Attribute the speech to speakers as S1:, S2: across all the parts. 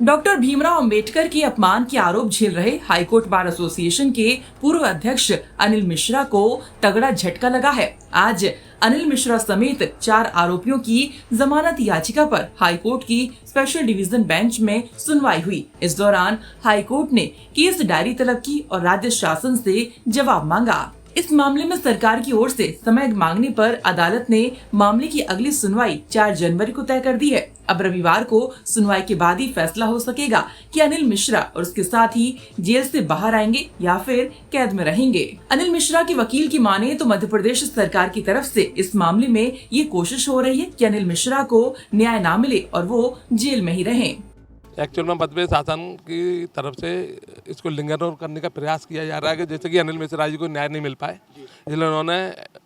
S1: Doctor Bhimrao Ambedkar के अपमान के आरोप झेल रहे हाईकोर्ट बार एसोसिएशन के पूर्व अध्यक्ष अनिल मिश्रा को तगड़ा झटका लगा है। आज अनिल मिश्रा समेत 4 आरोपियों की जमानत याचिका पर हाईकोर्ट की स्पेशल डिवीजन बेंच में सुनवाई हुई। इस दौरान हाईकोर्ट ने केस डायरी तलब की और राज्य शासन से जवाब मांगा। इस मामले में सरकार की ओर से समय मांगने पर अदालत ने मामले की अगली सुनवाई 4 जनवरी को तय कर दी है। अब रविवार को सुनवाई के बाद ही फैसला हो सकेगा कि अनिल मिश्रा और उसके साथ ही जेल से बाहर आएंगे या फिर कैद में रहेंगे। अनिल मिश्रा के वकील की माने तो मध्य प्रदेश सरकार की तरफ से इस मामले में ये कोशिश हो रही है कि अनिल मिश्रा को न्याय न मिले और वो जेल में ही रहें।
S2: एक्चुअल में मध्य प्रदेश शासन की तरफ से इसको लिंगर करने का प्रयास किया जा रहा है कि जैसे कि अनिल मिश्रा जी को न्याय नहीं मिल पाए, इसलिए उन्होंने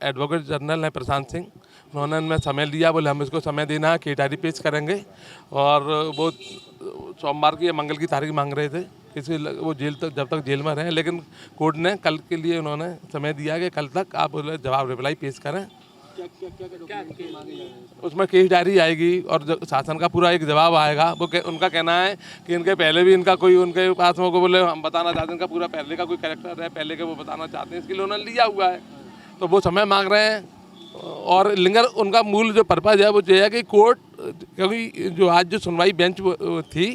S2: एडवोकेट जनरल है प्रशांत सिंह, उन्होंने इनमें समय लिया, बोले हम इसको समय देना है, केस डायरी पेश करेंगे। और वो सोमवार की या मंगल की तारीख मांग रहे थे, किसी वो जेल तक जब तक जेल में रहें, लेकिन कोर्ट ने कल के लिए उन्होंने समय दिया कि कल तक आप जवाब रिप्लाई पेश करें। उसमें केस डायरी आएगी और शासन का पूरा एक जवाब आएगा। वो उनका कहना है कि इनके पहले भी इनका कोई उनके पास में को बोले हम बताना चाहते हैं, इनका पूरा पहले का कोई कैरेक्टर है, पहले के वो बताना चाहते हैं, इसके लिए उन्होंने लिया हुआ है, तो वो समय मांग रहे हैं। और लिंगर उनका मूल जो पर्पज़ है वो ये है कि कोर्ट, क्योंकि जो आज जो सुनवाई बेंच थी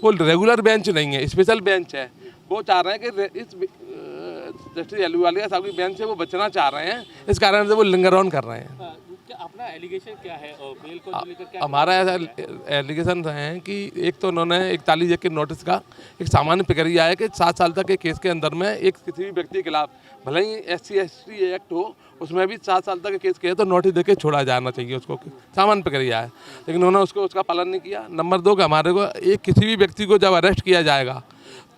S2: वो रेगुलर बेंच नहीं है, स्पेशल बेंच है। वो चाह रहे हैं कि इस जस्टिस अहलूवालिया साहब की बेंच से वो बचना चाह रहे हैं, इस कारण से वो लिंगर ऑन कर रहे हैं।
S3: अपना एलिगेशन क्या है और बेल को लेकर क्या?
S2: हमारा ऐसा एलिगेशन है कि एक तो उन्होंने 41 के नोटिस का एक सामान्य प्रक्रिया है कि 7 साल तक के केस के अंदर में एक किसी भी व्यक्ति के खिलाफ भले ही SC/ST एक्ट हो, उसमें भी 7 साल तक के केस किया तो नोटिस देके छोड़ा जाना चाहिए, उसको सामान्य प्रक्रिया है, लेकिन उन्होंने उसका पालन नहीं किया। नंबर 2 का हमारे को एक किसी भी व्यक्ति को जब अरेस्ट किया जाएगा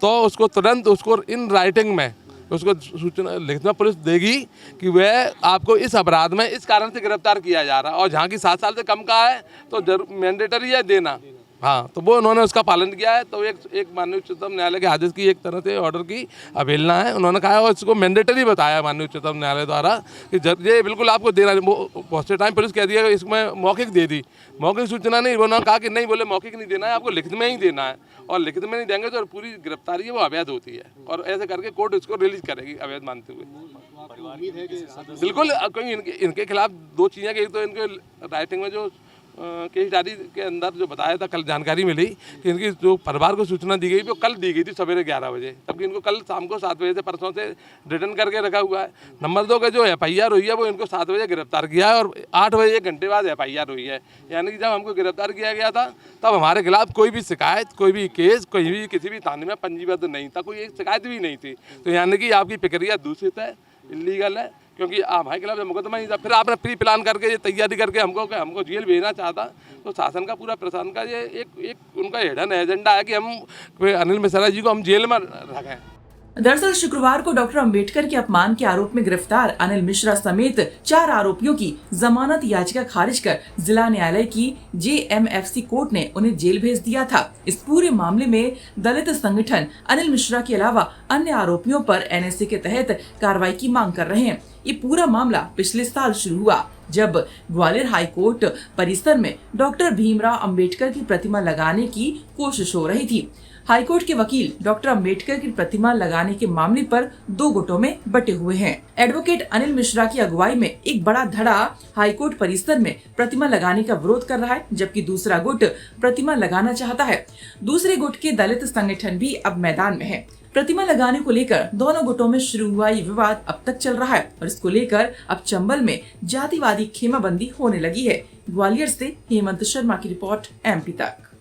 S2: तो उसको तुरंत उसको इन राइटिंग में उसको सूचना लिखना पुलिस देगी कि वह आपको इस अपराध में इस कारण से गिरफ्तार किया जा रहा है, और जहाँ की 7 साल से कम का है तो मैंडेटरी है देना। हाँ, तो वो उन्होंने उसका पालन किया है। तो एक माननीय उच्चतम न्यायालय के आदेश की एक तरह से ऑर्डर की अवहेलना है, उन्होंने कहा और इसको मैंडेटरी बताया माननीय उच्चतम न्यायालय द्वारा कि ये बिल्कुल आपको देना। बहुत से टाइम पुलिस कह दिया इसमें मौखिक दे दी, मौखिक सूचना नहीं, उन्होंने कहा कि नहीं, बोले मौखिक नहीं देना है, आपको लिखित में ही देना है, और लिखित में नहीं देंगे तो पूरी गिरफ्तारी है वो अवैध होती है, और ऐसे करके कोर्ट इसको रिलीज करेगी अवैध मानते हुए। बिल्कुल, क्योंकि इनके खिलाफ 2 चीज़ें, एक तो इनके राइटिंग में जो केस डायरी के अंदर जो बताया था, कल जानकारी मिली कि इनकी जो परिवार को सूचना दी गई वो कल दी गई थी सवेरे 11 बजे, तबकि इनको कल शाम को 7 बजे से परसों से रिटर्न करके रखा हुआ है। नंबर 2 का जो FIR हुई है वो इनको 7 बजे गिरफ्तार किया है और 8 बजे 1 घंटे बाद FIR हुई है, यानी कि जब हमको गिरफ्तार किया गया था तब हमारे खिलाफ कोई भी शिकायत, कोई भी केस, कोई भी किसी भी थाने में पंजीबद्ध नहीं था, कोई एक शिकायत भी नहीं थी। तो यानी कि आपकी प्रक्रिया दूषित है, इलीगल है, क्योंकि हमारे खिलाफ मुकदमा नहीं था। फिर आपने प्री प्लान करके ये तैयारी करके हमको जेल भेजना चाहता, तो शासन का पूरा प्रशासन का ये एक उनका हिडन एजेंडा है कि हम अनिल मिश्रा जी को हम जेल में रखें।
S1: दरअसल शुक्रवार को डॉक्टर अंबेडकर के अपमान के आरोप में गिरफ्तार अनिल मिश्रा समेत 4 आरोपियों की जमानत याचिका खारिज कर जिला न्यायालय की JMFC कोर्ट ने उन्हें जेल भेज दिया था। इस पूरे मामले में दलित संगठन अनिल मिश्रा के अलावा अन्य आरोपियों पर NSA के तहत कार्रवाई की मांग कर रहे हैं। ये पूरा मामला पिछले साल शुरू हुआ जब ग्वालियर हाई कोर्ट परिसर में डॉक्टर भीमराव अंबेडकर की प्रतिमा लगाने की कोशिश हो रही थी। हाईकोर्ट के वकील डॉक्टर अंबेडकर की प्रतिमा लगाने के मामले पर 2 गुटों में बटे हुए हैं। एडवोकेट अनिल मिश्रा की अगुवाई में एक बड़ा धड़ा हाईकोर्ट परिसर में प्रतिमा लगाने का विरोध कर रहा है, जबकि दूसरा गुट प्रतिमा लगाना चाहता है। दूसरे गुट के दलित संगठन भी अब मैदान में है। प्रतिमा लगाने को लेकर दोनों गुटों में शुरू हुआ ये विवाद अब तक चल रहा है और इसको लेकर अब चंबल में जातिवादी खेमाबंदी होने लगी है। ग्वालियर से हेमंत शर्मा की रिपोर्ट MP तक।